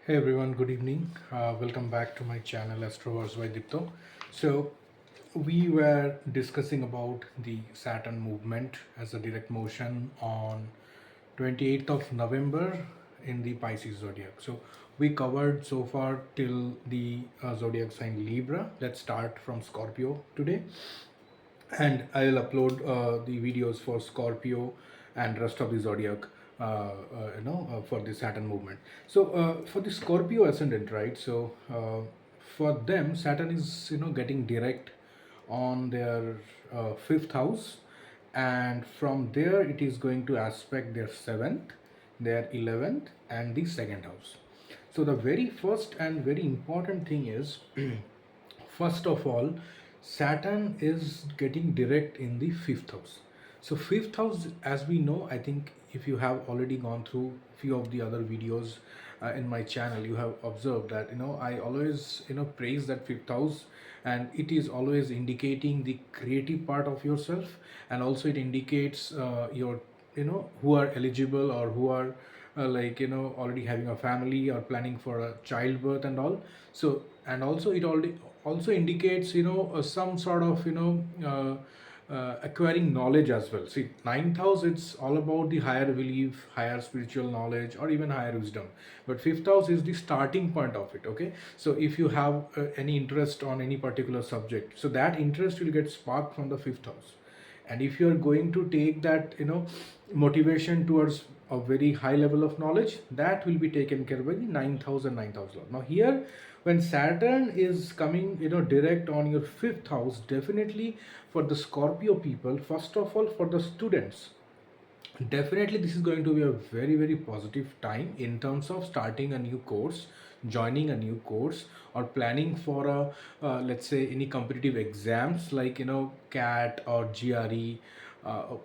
Hey everyone, good evening. Welcome back to my channel Astrovars by Dipto. So we were discussing about the Saturn movement as a direct motion on 28th of November in the Pisces zodiac. So we covered so far till the zodiac sign Libra. Let's start from Scorpio today, and I'll upload the videos for Scorpio and rest of the zodiac for the Saturn movement. So for the Scorpio ascendant, right? So for them Saturn is getting direct on their fifth house, and from there it is going to aspect their seventh, their 11th, and the second house. So the very first and very important thing is first of all, Saturn is getting direct in the fifth house. So fifth house, as we know, I think if you have already gone through few of the other videos in my channel, you have observed that I always praise that fifth house, and it is always indicating the creative part of yourself, and also it indicates your who are eligible or who are already having a family or planning for a childbirth and all. So, and also it already also indicates some sort of acquiring knowledge as well. See, ninth house, it's all about the higher belief, higher spiritual knowledge, or even higher wisdom. But fifth house is the starting point of it. Okay, so if you have any interest on any particular subject, so that interest will get sparked from the fifth house. And if you are going to take that motivation towards a very high level of knowledge, that will be taken care by the ninth house and ninth house law. Now here, when Saturn is coming direct on your fifth house, definitely for the Scorpio people, first of all for the students, definitely this is going to be a very very positive time in terms of starting a new course, joining a new course, or planning for a let's say any competitive exams like CAT or GRE,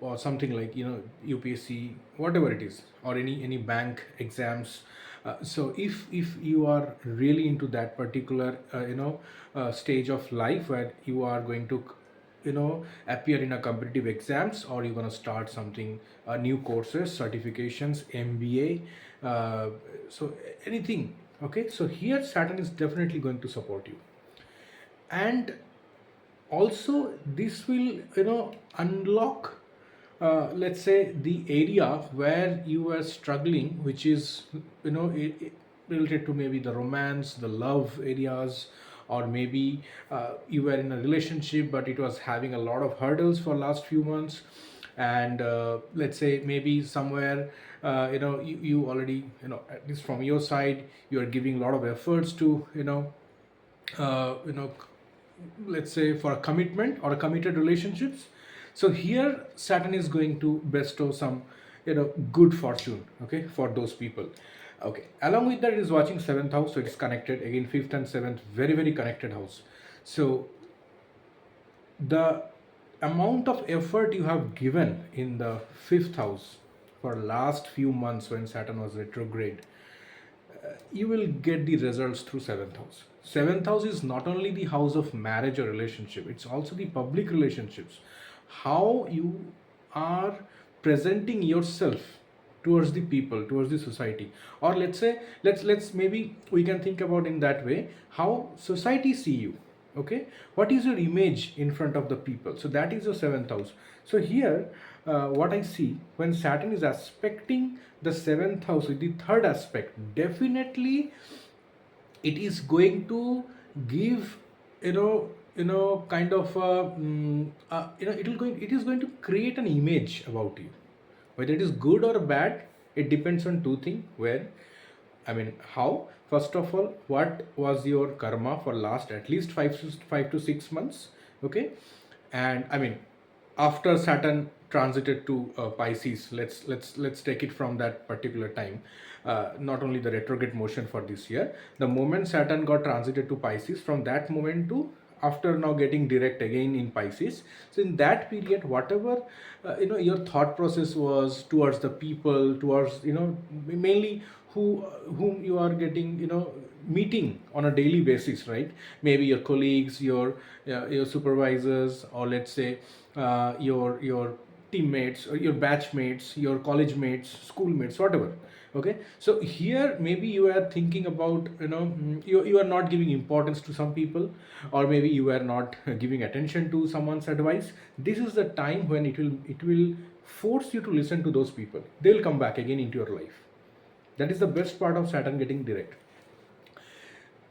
or something like UPSC, whatever it is, or any bank exams. So if you are really into that particular stage of life where you are going to appear in a competitive exams, or you're going to start something new courses, certifications, MBA, so anything. Okay, so here Saturn is definitely going to support you. And also this will unlock let's say the area where you were struggling, which is related to maybe the romance, the love areas, or maybe you were in a relationship but it was having a lot of hurdles for last few months. And let's say maybe somewhere you already at least from your side you are giving a lot of efforts to uh, you know let's say for a commitment or a committed relationships. So here Saturn is going to bestow some good fortune, okay, for those people. Okay, along with that it is watching seventh house, so it is connected again, fifth and seventh, very very connected house. So the amount of effort you have given in the fifth house for last few months when Saturn was retrograde, you will get the results through seventh house. Seventh house is not only the house of marriage or relationship, it's also the public relationships, how you are presenting yourself towards the people, towards the society. Or let's say, let's maybe we can think about in that way, how society see you. Okay, what is your image in front of the people? So that is your seventh house. So here what I see, when Saturn is aspecting the seventh house with the third aspect, definitely it is going to give kind of it is going to create an image about you. Whether it is good or bad, it depends on two things. Where, I mean, how? First of all, what was your karma for last at least 5 to 6 months? Okay, and I mean, after Saturn transited to Pisces, let's take it from that particular time. Not only the retrograde motion for this year, the moment Saturn got transited to Pisces, from that moment to after now getting direct again in Pisces. So in that period, whatever your thought process was towards the people, towards mainly whom you are getting meeting on a daily basis, right? Maybe your colleagues, your supervisors, or let's say your teammates or your batchmates, your college mates, schoolmates, whatever. Okay, so here maybe you are thinking about, you are not giving importance to some people, or maybe you are not giving attention to someone's advice. This is the time when it will force you to listen to those people. They will come back again into your life. That is the best part of Saturn getting direct.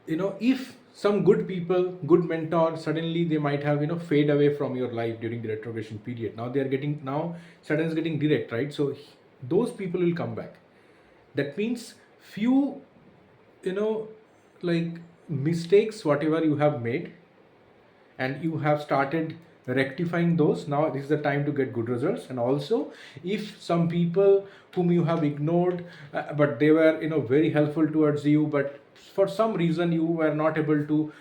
If some good people, good mentor, suddenly they might have fade away from your life during the retrogression period. Now they are getting, now Saturn is getting direct, right? So those people will come back. That means few, you know like, mistakes whatever you have made, and you have started rectifying those. Now this is the time to get good results. And also, if some people whom you have ignored, but they were very helpful towards you, but for some reason you were not able to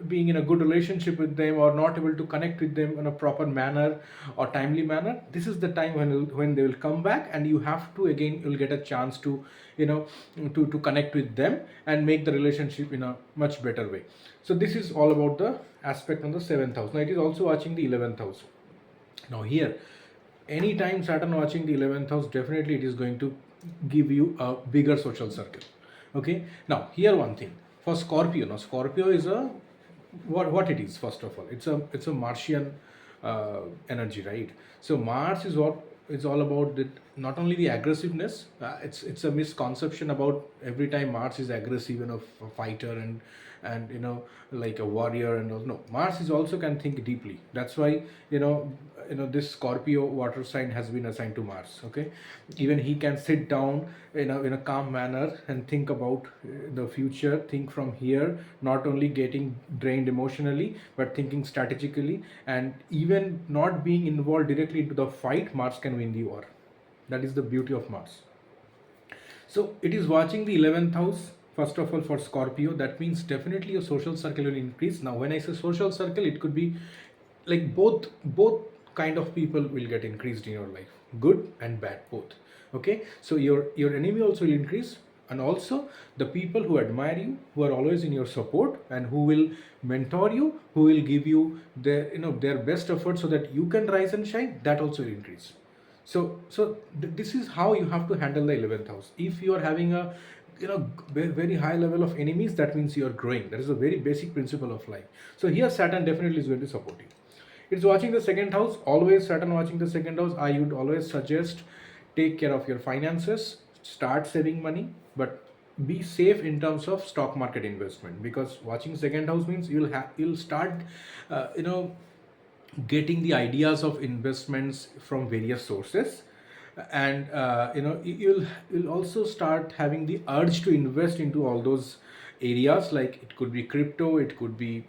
being in a good relationship with them, or not able to connect with them in a proper manner or timely manner, this is the time when they will come back, and you have to, again, you'll get a chance to you know to connect with them and make the relationship in a much better way. So this is all about the aspect on the 7th house. Now it is also watching the 11th house. Now here, anytime Saturn watching the 11th house, definitely it is going to give you a bigger social circle. Okay, now here one thing for Scorpio. Now Scorpio is a, what it is, first of all, it's a Martian energy, right? So Mars is what it's all about. That not only the aggressiveness, it's a misconception about every time Mars is aggressive, a fighter, and like a warrior and all. No, Mars is also can think deeply. That's why this Scorpio water sign has been assigned to Mars. Okay, even he can sit down in a calm manner and think about the future, think from here, not only getting drained emotionally but thinking strategically, and even not being involved directly into the fight. Mars can win the war. That is the beauty of Mars. So it is watching the 11th house, first of all, for Scorpio. That means definitely your social circle will increase. Now, when I say social circle, it could be like both kind of people will get increased in your life, good and bad, both. Okay, so your enemy also will increase, and also the people who admire you, who are always in your support, and who will mentor you, who will give you their best effort so that you can rise and shine, that also will increase. So this is how you have to handle the 11th house. If you are having a very high level of enemies, that means you are growing. That is a very basic principle of life. So here Saturn definitely is going to support you. It's watching the second house. Always Saturn watching the second house, I would always suggest, take care of your finances, start saving money, but be safe in terms of stock market investment, because watching second house means you'll start uh, you know getting the ideas of investments from various sources, and you'll also start having the urge to invest into all those areas. Like, it could be crypto, it could be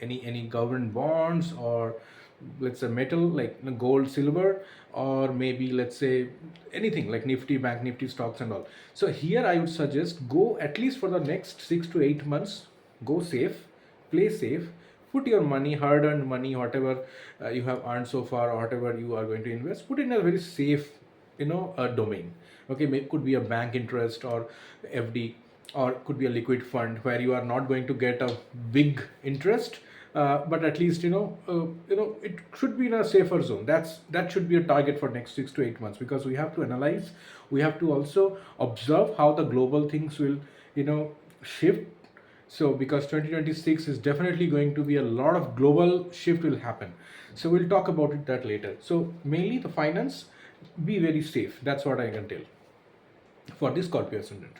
any government bonds, or let's say metal, like gold, silver, or maybe let's say anything like Nifty, Bank Nifty stocks and all. So here I would suggest, go at least for the next 6 to 8 months, go safe, play safe, put your money, hard earned money, whatever you have earned so far, or whatever you are going to invest, put it in a very safe domain. Okay, could be a bank interest, or FD, or could be a liquid fund where you are not going to get a big interest, but at least it should be in a safer zone. That should be a target for next 6 to 8 months, because we have to analyze, we have to also observe how the global things will shift. So because 2026 is definitely going to be a lot of global shift will happen. So we'll talk about that later. So mainly the finance, be very safe. That's what I can tell for this Scorpio ascendant.